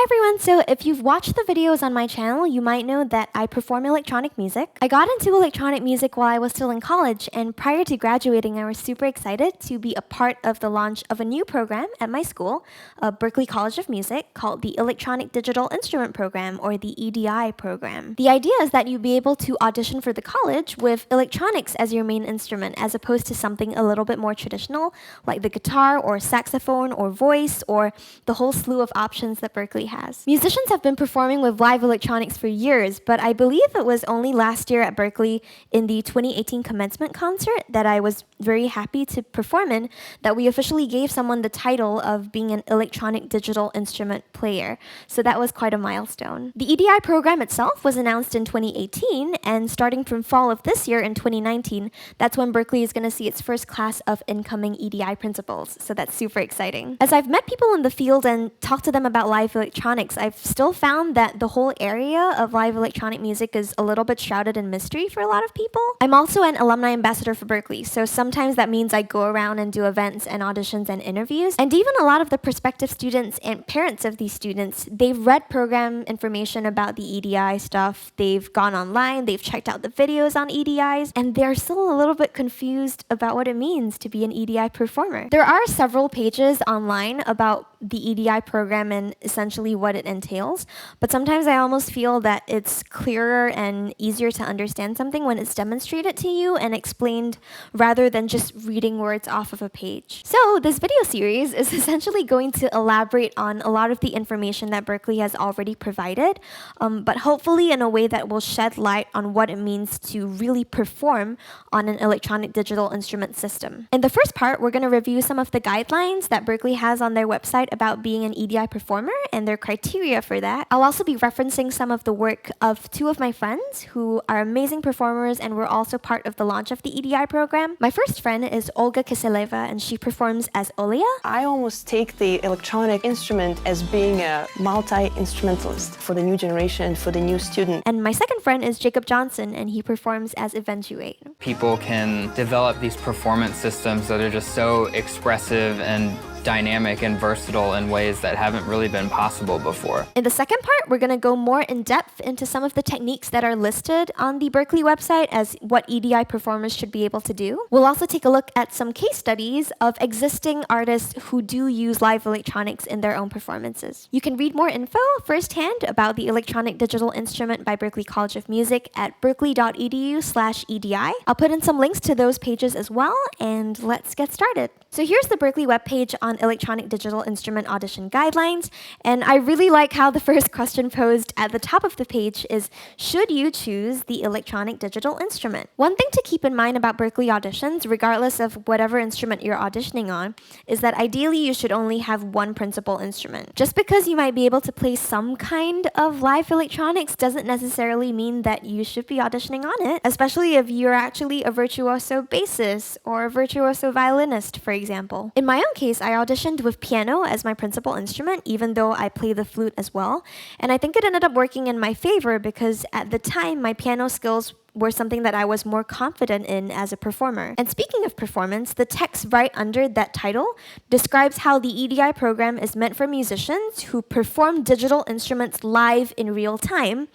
Hi everyone, so if you've watched the videos on my channel, you might know that I perform electronic music. I got into electronic music while I was still in college, and prior to graduating, I was super excited to be a part of the launch of a new program at my school, Berklee College of Music, called the Electronic Digital Instrument Program, or the EDI program. The idea is that you'd be able to audition for the college with electronics as your main instrument, as opposed to something a little bit more traditional, like the guitar or saxophone or voice, or the whole slew of options that Berklee has. Musicians have been performing with live electronics for years, but I believe it was only last year at Berklee in the 2018 commencement concert that I was very happy to perform in that we officially gave someone the title of being an electronic digital instrument player. So that was quite a milestone. The EDI program itself was announced in 2018, and starting from fall of this year in 2019, that's when Berklee is going to see its first class of incoming EDI principals. So that's super exciting. As I've met people in the field and talked to them about live electronics, I've still found that the whole area of live electronic music is a little bit shrouded in mystery for a lot of people. I'm also an alumni ambassador for Berklee, so sometimes that means I go around and do events and auditions and interviews. And even a lot of the prospective students and parents of these students, they've read program information about the EDI stuff, they've gone online, they've checked out the videos on EDIs, and they're still a little bit confused about what it means to be an EDI performer. There are several pages online about the EDI program and essentially what it entails, but sometimes I almost feel that it's clearer and easier to understand something when it's demonstrated to you and explained rather than just reading words off of a page. So this video series is essentially going to elaborate on a lot of the information that Berklee has already provided, but hopefully in a way that will shed light on what it means to really perform on an electronic digital instrument system. In the first part, we're going to review some of the guidelines that Berklee has on their website about being an EDI performer and their criteria for that. I'll also be referencing some of the work of two of my friends who are amazing performers and were also part of the launch of the EDI program. My first friend is Olga Kiseleva, and she performs as Olia. I almost take the electronic instrument as being a multi-instrumentalist for the new generation, for the new student. And my second friend is Jacob Johnson, and he performs as Eventuate. People can develop these performance systems that are just so expressive and dynamic and versatile in ways that haven't really been possible before. In the second part, we're going to go more in depth into some of the techniques that are listed on the Berklee website as what EDI performers should be able to do. We'll also take a look at some case studies of existing artists who do use live electronics in their own performances. You can read more info firsthand about the Electronic Digital Instrument by Berklee College of Music at berklee.edu/EDI. I'll put in some links to those pages as well, and let's get started. So here's the Berklee webpage on Electronic Digital Instrument Audition Guidelines, and I really like how the first question posed at the top of the page is, should you choose the electronic digital instrument? One thing to keep in mind about Berklee auditions, regardless of whatever instrument you're auditioning on, is that ideally you should only have one principal instrument. Just because you might be able to play some kind of live electronics doesn't necessarily mean that you should be auditioning on it, especially if you're actually a virtuoso bassist or a virtuoso violinist, for example. In my own case, I auditioned with piano as my principal instrument, even though I play the flute as well. And I think it ended up working in my favor because at the time, my piano skills were something that I was more confident in as a performer. And speaking of performance, the text right under that title describes how the EDI program is meant for musicians who perform digital instruments live in real time,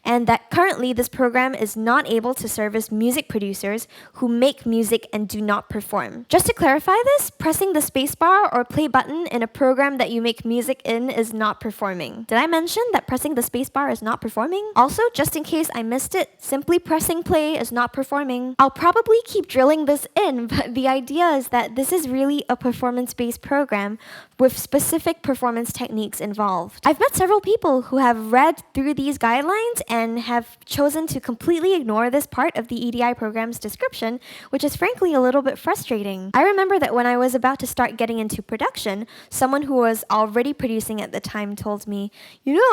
and that currently this program is not able to service music producers who make music and do not perform. Just to clarify this, pressing the spacebar or play button in a program that you make music in is not performing. Did I mention that pressing the spacebar is not performing? Also, just in case I missed it, simply pressing play is not performing. I'll probably keep drilling this in, but the idea is that this is really a performance-based program with specific performance techniques involved. I've met several people who have read through these guidelines and have chosen to completely ignore this part of the EDI program's description, which is frankly a little bit frustrating. I remember that when I was about to start getting into production, someone who was already producing at the time told me,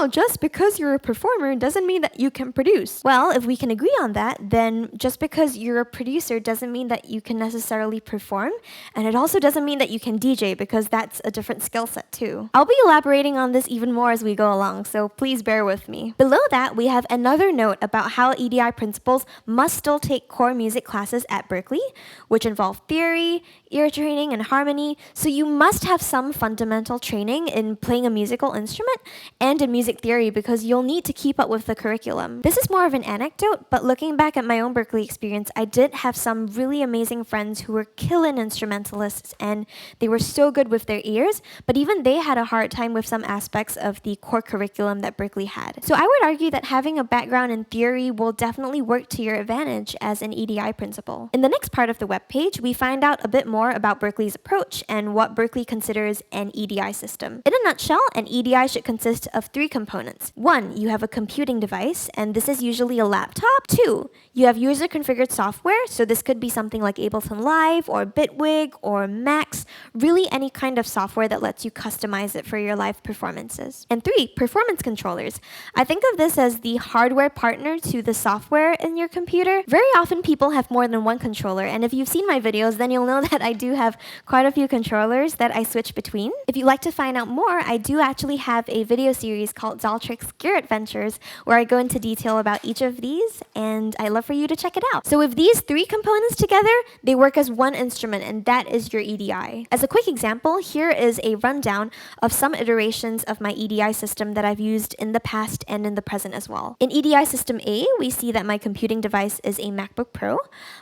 just because you're a performer doesn't mean that you can produce. Well, if we can agree on that, then just because you're a producer doesn't mean that you can necessarily perform, and it also doesn't mean that you can DJ, because that's a different skill set too. I'll be elaborating on this even more as we go along, so please bear with me. Below that, we have another note about how EDI principals must still take core music classes at Berklee, which involve theory, ear training and harmony, so you must have some fundamental training in playing a musical instrument and in music theory because you'll need to keep up with the curriculum. This is more of an anecdote, but looking back at my own Berklee experience, I did have some really amazing friends who were killing instrumentalists, and they were so good with their ears, but even they had a hard time with some aspects of the core curriculum that Berklee had. So I would argue that having a background in theory will definitely work to your advantage as an EDI principal. In the next part of the webpage, we find out a bit more about Berklee's approach and what Berklee considers an EDI system. In a nutshell, an EDI should consist of 3 components. 1, you have a computing device, and this is usually a laptop. 2, you have user-configured software, so this could be something like Ableton Live or Bitwig or Max, really any kind of software that lets you customize it for your live performances. And 3, performance controllers. I think of this as the hardware partner to the software in your computer. Very often people have more than one controller, and if you've seen my videos, then you'll know that I do have quite a few controllers that I switch between. If you'd like to find out more, I do actually have a video series called Daltric's Gear Adventures where I go into detail about each of these, and I'd love for you to check it out. So with these 3 components together, they work as one instrument, and that is your EDI. As a quick example, here is a rundown of some iterations of my EDI system that I've used in the past and in the present as well. In EDI system A, we see that my computing device is a MacBook Pro,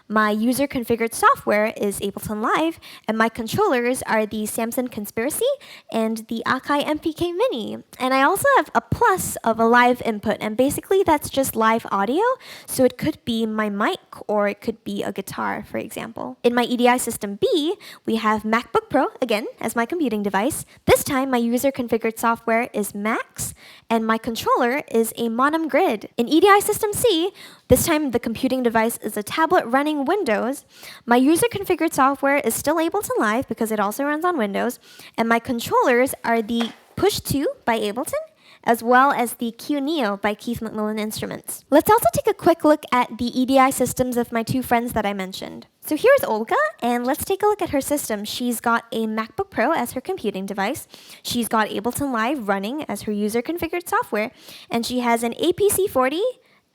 my user-configured software is Ableton Live, and my controllers are the Samson Conspiracy and the Akai MPK Mini. And I also have a plus of a live input, and basically that's just live audio, so it could be my mic or it could be a guitar, for example. In my EDI system B, we have MacBook Pro, again, as my computing device. This time, my user-configured software is Max, and my controller is a monome grid. In EDI system C, this time the computing device is a tablet running Windows. My user-configured software is still Ableton Live because it also runs on Windows, and my controllers are the Push 2 by Ableton, as well as the quneo by Keith McMillen Instruments. Let's also take a quick look at the EDI systems of my 2 friends that I mentioned. So here's Olga, and let's take a look at her system. She's got a MacBook Pro as her computing device. She's got Ableton Live running as her user-configured software, and she has an APC40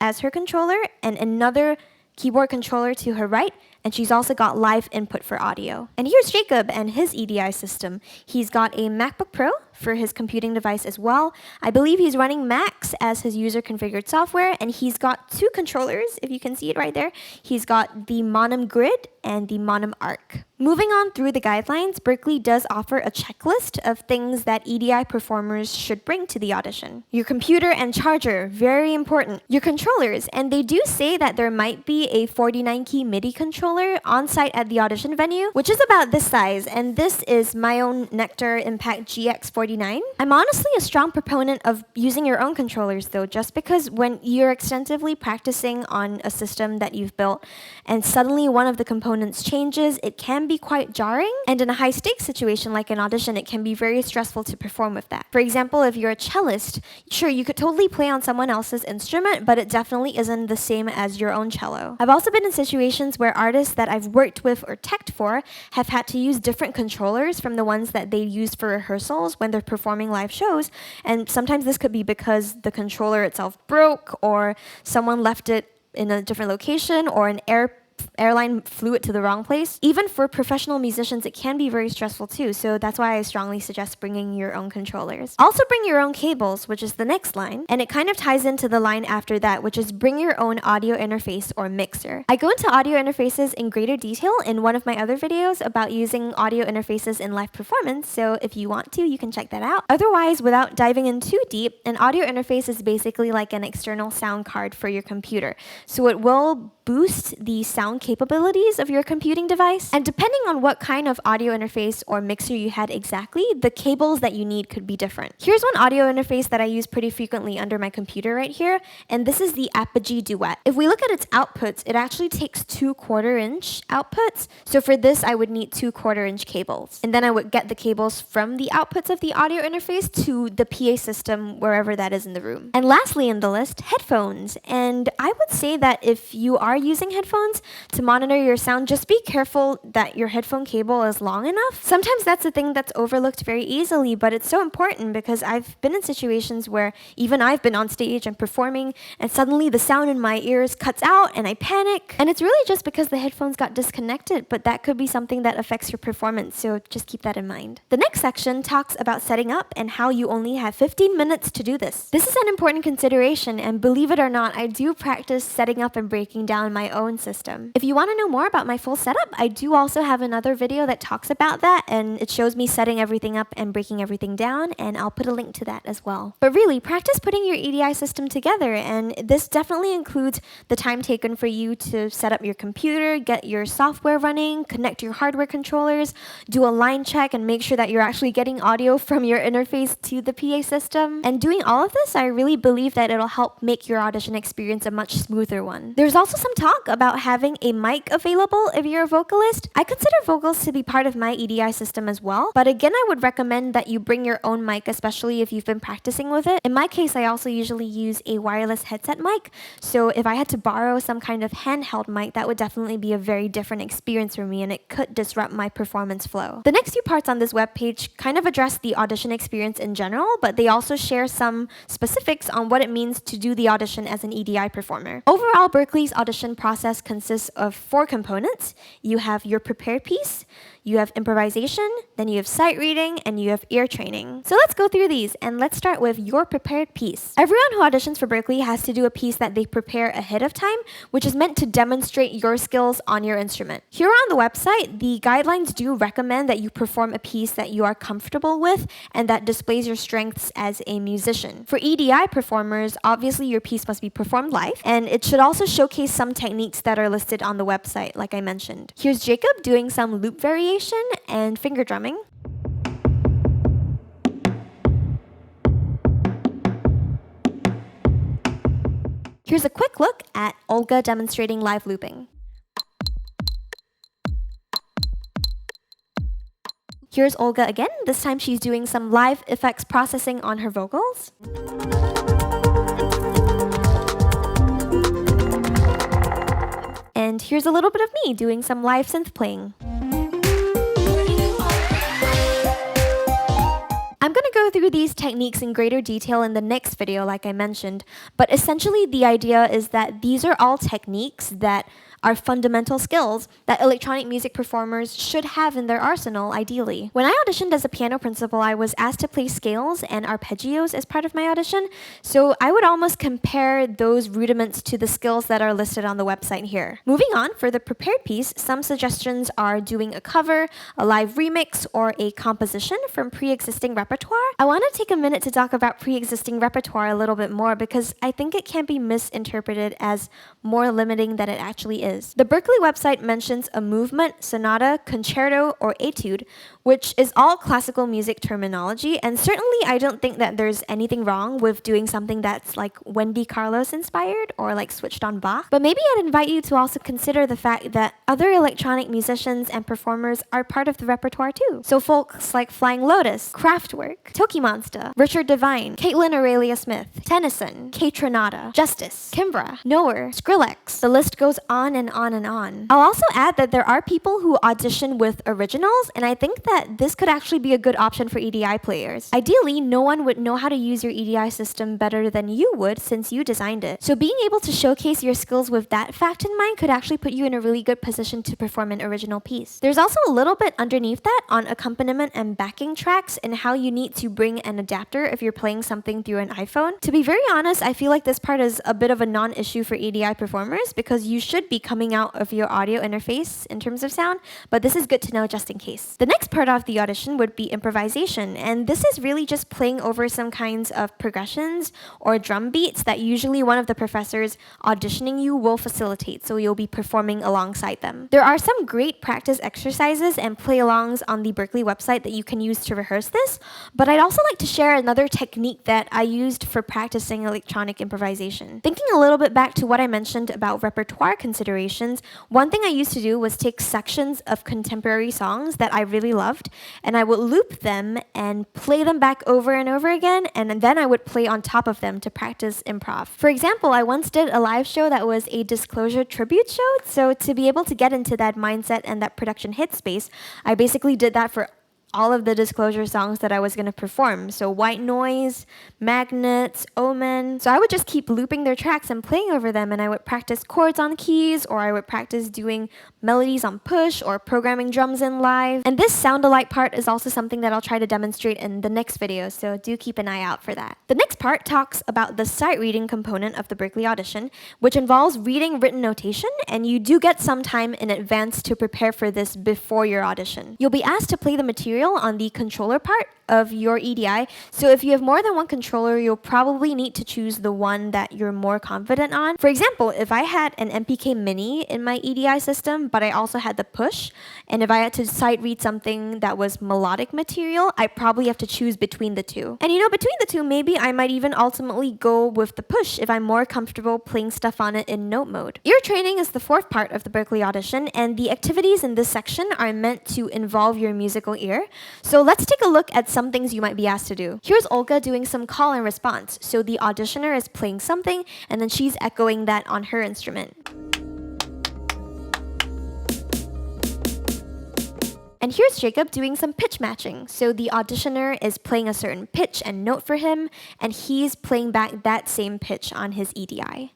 as her controller and another keyboard controller to her right, and she's also got live input for audio. And here's Jacob and his EDI system. He's got a MacBook Pro for his computing device as well. I believe he's running Max as his user-configured software, and he's got 2 controllers, if you can see it right there. He's got the monome grid and the monome arc. Moving on through the guidelines, Berklee does offer a checklist of things that EDI performers should bring to the audition. Your computer and charger, very important. Your controllers, and they do say that there might be a 49-key MIDI controller on site at the audition venue, which is about this size, and this is my own Nektar Impact GX49. I'm honestly a strong proponent of using your own controllers though, just because when you're extensively practicing on a system that you've built and suddenly one of the components changes, it can be quite jarring, and in a high-stakes situation like an audition, it can be very stressful to perform with that. For example, if you're a cellist, sure, you could totally play on someone else's instrument, but it definitely isn't the same as your own cello. I've also been in situations where artists that I've worked with or teched for have had to use different controllers from the ones that they used for rehearsals when they're performing live shows, and sometimes this could be because the controller itself broke, or someone left it in a different location, or an airline flew it to the wrong place. Even for professional musicians, it can be very stressful too, so that's why I strongly suggest bringing your own controllers. Also bring your own cables, which is the next line, and it kind of ties into the line after that, which is bring your own audio interface or mixer. I go into audio interfaces in greater detail in one of my other videos about using audio interfaces in live performance, so if you want to, you can check that out. Otherwise, without diving in too deep, an audio interface is basically like an external sound card for your computer, so it will boost the sound capabilities of your computing device. And depending on what kind of audio interface or mixer you had exactly, the cables that you need could be different. Here's one audio interface that I use pretty frequently under my computer right here, and this is the Apogee Duet. If we look at its outputs, it actually takes 2 1/4-inch outputs. So for this, I would need 2 1/4-inch cables. And then I would get the cables from the outputs of the audio interface to the PA system, wherever that is in the room. And lastly in the list, headphones. And I would say that if you are are using headphones to monitor your sound, just be careful that your headphone cable is long enough. Sometimes that's a thing that's overlooked very easily, but it's so important because I've been in situations where even I've been on stage and performing, and suddenly the sound in my ears cuts out and I panic. And it's really just because the headphones got disconnected, but that could be something that affects your performance, so just keep that in mind. The next section talks about setting up and how you only have 15 minutes to do this. This is an important consideration, and believe it or not, I do practice setting up and breaking down my own system. If you want to know more about my full setup, I do also have another video that talks about that, and it shows me setting everything up and breaking everything down, and I'll put a link to that as well. But really, practice putting your EDI system together, and this definitely includes the time taken for you to set up your computer, get your software running, connect your hardware controllers, do a line check, and make sure that you're actually getting audio from your interface to the PA system. And doing all of this, I really believe that it'll help make your audition experience a much smoother one. There's also some talk about having a mic available if you're a vocalist. I consider vocals to be part of my EDI system as well, but again, I would recommend that you bring your own mic, especially if you've been practicing with it. In my case, I also usually use a wireless headset mic, so if I had to borrow some kind of handheld mic, that would definitely be a very different experience for me, and it could disrupt my performance flow. The next few parts on this webpage kind of address the audition experience in general, but they also share some specifics on what it means to do the audition as an EDI performer. Overall, Berklee's audition process consists of 4 components. You have your prepared piece, you have improvisation, then you have sight reading, and you have ear training. So let's go through these, and let's start with your prepared piece. Everyone who auditions for Berklee has to do a piece that they prepare ahead of time, which is meant to demonstrate your skills on your instrument. Here on the website, the guidelines do recommend that you perform a piece that you are comfortable with and that displays your strengths as a musician. For EDI performers, obviously your piece must be performed live, and it should also showcase some techniques that are listed on the website, like I mentioned. Here's Jacob doing some loop variation and finger drumming. Here's a quick look at Olga demonstrating live looping. Here's Olga again. This time she's doing some live effects processing on her vocals. And here's a little bit of me doing some live synth playing. I'm going to go through these techniques in greater detail in the next video, like I mentioned, but essentially the idea is that these are all techniques that are fundamental skills that electronic music performers should have in their arsenal, ideally. When I auditioned as a piano principal, I was asked to play scales and arpeggios as part of my audition, so I would almost compare those rudiments to the skills that are listed on the website here. Moving on, for the prepared piece, some suggestions are doing a cover, a live remix, or a composition from pre-existing repertoire. I want to take a minute to talk about pre-existing repertoire a little bit more because I think it can be misinterpreted as more limiting than it actually is. The Berklee website mentions a movement, sonata, concerto, or etude, which is all classical music terminology, and certainly I don't think that there's anything wrong with doing something that's like Wendy Carlos inspired or like switched on Bach. But maybe I'd invite you to also consider the fact that other electronic musicians and performers are part of the repertoire too. So folks like Flying Lotus, Kraftwerk, Toki Monster, Richard Devine, Caitlin Aurelia Smith, Tennyson, Kate Renata, Justice, Kimbra, Knower, Skrillex. The list goes on and on and on. I'll also add that there are people who audition with originals, and I think that this could actually be a good option for EDI players. Ideally, no one would know how to use your EDI system better than you would since you designed it. So being able to showcase your skills with that fact in mind could actually put you in a really good position to perform an original piece. There's also a little bit underneath that on accompaniment and backing tracks and how you need to bring an adapter if you're playing something through an iPhone. To be very honest, I feel like this part is a bit of a non-issue for EDI performers because you should be coming out of your audio interface in terms of sound, but this is good to know just in case. The next part of the audition would be improvisation, and this is really just playing over some kinds of progressions or drum beats that usually one of the professors auditioning you will facilitate, so you'll be performing alongside them. There are some great practice exercises and play-alongs on the Berklee website that you can use to rehearse this, but I'd also like to share another technique that I used for practicing electronic improvisation. Thinking a little bit back to what I mentioned about repertoire considerations, iterations, one thing I used to do was take sections of contemporary songs that I really loved, and I would loop them and play them back over and over again, and then I would play on top of them to practice improv. For example, I once did a live show that was a Disclosure tribute show, so to be able to get into that mindset and that production hit space, I basically did that for all of the Disclosure songs that I was going to perform. So White Noise, Magnets, Omen. So I would just keep looping their tracks and playing over them, and I would practice chords on keys, or I would practice doing melodies on push or programming drums in live. And this sound alike part is also something that I'll try to demonstrate in the next video, so do keep an eye out for that. The next part talks about the sight reading component of the Berklee audition, which involves reading written notation, and you do get some time in advance to prepare for this before your audition. You'll be asked to play the material on the controller part of your EDI. So if you have more than one controller, you'll probably need to choose the one that you're more confident on. For example, if I had an MPK Mini in my EDI system, but I also had the push, and if I had to sight read something that was melodic material, I probably have to choose between the two. And between the two, maybe I might even ultimately go with the push if I'm more comfortable playing stuff on it in note mode. Ear training is the fourth part of the Berklee audition, and the activities in this section are meant to involve your musical ear. So let's take a look at some things you might be asked to do. Here's Olga doing some call and response. So the auditioner is playing something, and then she's echoing that on her instrument. And here's Jacob doing some pitch matching. So the auditioner is playing a certain pitch and note for him, and he's playing back that same pitch on his EDI.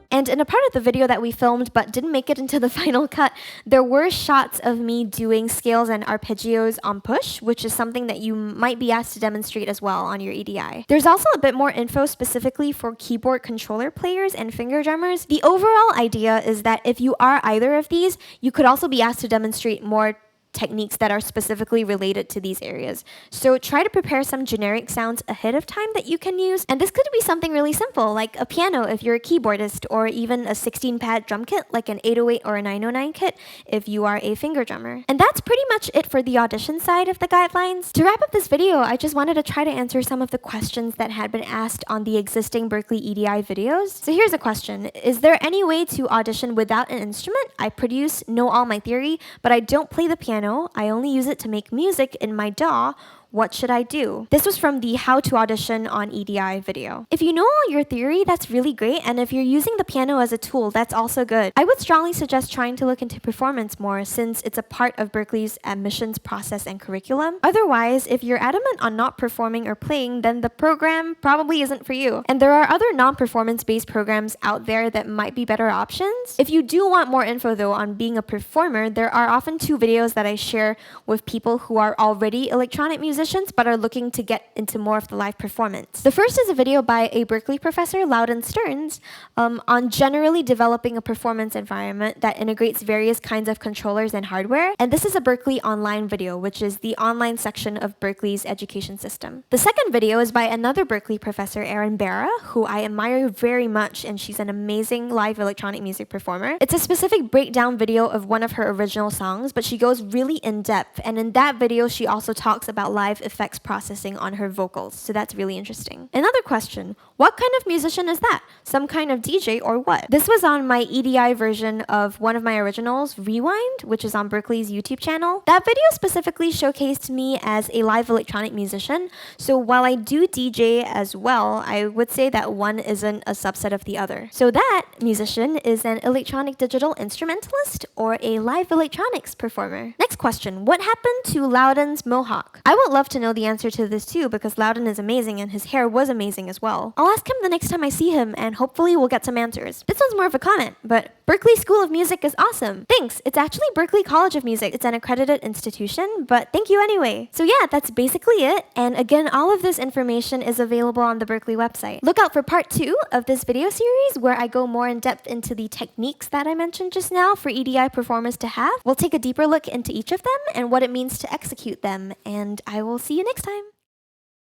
And in a part of the video that we filmed but didn't make it into the final cut, there were shots of me doing scales and arpeggios on push, which is something that you might be asked to demonstrate as well on your EDI. There's also a bit more info specifically for keyboard controller players and finger drummers. The overall idea is that if you are either of these, you could also be asked to demonstrate more techniques that are specifically related to these areas. So try to prepare some generic sounds ahead of time that you can use. And this could be something really simple, like a piano if you're a keyboardist, or even a 16-pad drum kit like an 808 or a 909 kit if you are a finger drummer. And that's pretty much it for the audition side of the guidelines. To wrap up this video, I just wanted to try to answer some of the questions that had been asked on the existing Berklee EDI videos. So here's a question. Is there any way to audition without an instrument? I produce, know all my theory, but I don't play the piano. I only use it to make music in my DAW. What should I do? This was from the How to Audition on EDI video. If you know all your theory, that's really great, and if you're using the piano as a tool, that's also good. I would strongly suggest trying to look into performance more, since it's a part of Berklee's admissions process and curriculum. Otherwise, if you're adamant on not performing or playing, then the program probably isn't for you. And there are other non-performance-based programs out there that might be better options. If you do want more info though on being a performer, there are often two videos that I share with people who are already electronic musicians but are looking to get into more of the live performance. The first is a video by a Berklee professor, Loudon Stearns, on generally developing a performance environment that integrates various kinds of controllers and hardware. And this is a Berklee online video, which is the online section of Berklee's education system. The second video is by another Berklee professor, Erin Barra, who I admire very much, and she's an amazing live electronic music performer. It's a specific breakdown video of one of her original songs, but she goes really in depth, and in that video she also talks about live effects processing on her vocals, so that's really interesting. Another question, what kind of musician is that? Some kind of DJ or what? This was on my EDI version of one of my originals, Rewind, which is on Berklee's YouTube channel. That video specifically showcased me as a live electronic musician, so while I do DJ as well, I would say that one isn't a subset of the other. So that musician is an electronic digital instrumentalist or a live electronics performer. Next question, what happened to Loudon's mohawk? I would love to know the answer to this too, because Loudon is amazing and his hair was amazing as well. I'll ask him the next time I see him, and hopefully we'll get some answers. This one's more of a comment, but Berklee School of Music is awesome. Thanks. It's actually Berklee College of Music. It's an accredited institution, but thank you anyway. So yeah, that's basically it. And again, all of this information is available on the Berklee website. Look out for part 2 of this video series, where I go more in depth into the techniques that I mentioned just now for EDI performers to have. We'll take a deeper look into each of them and what it means to execute them, and I will see you next time.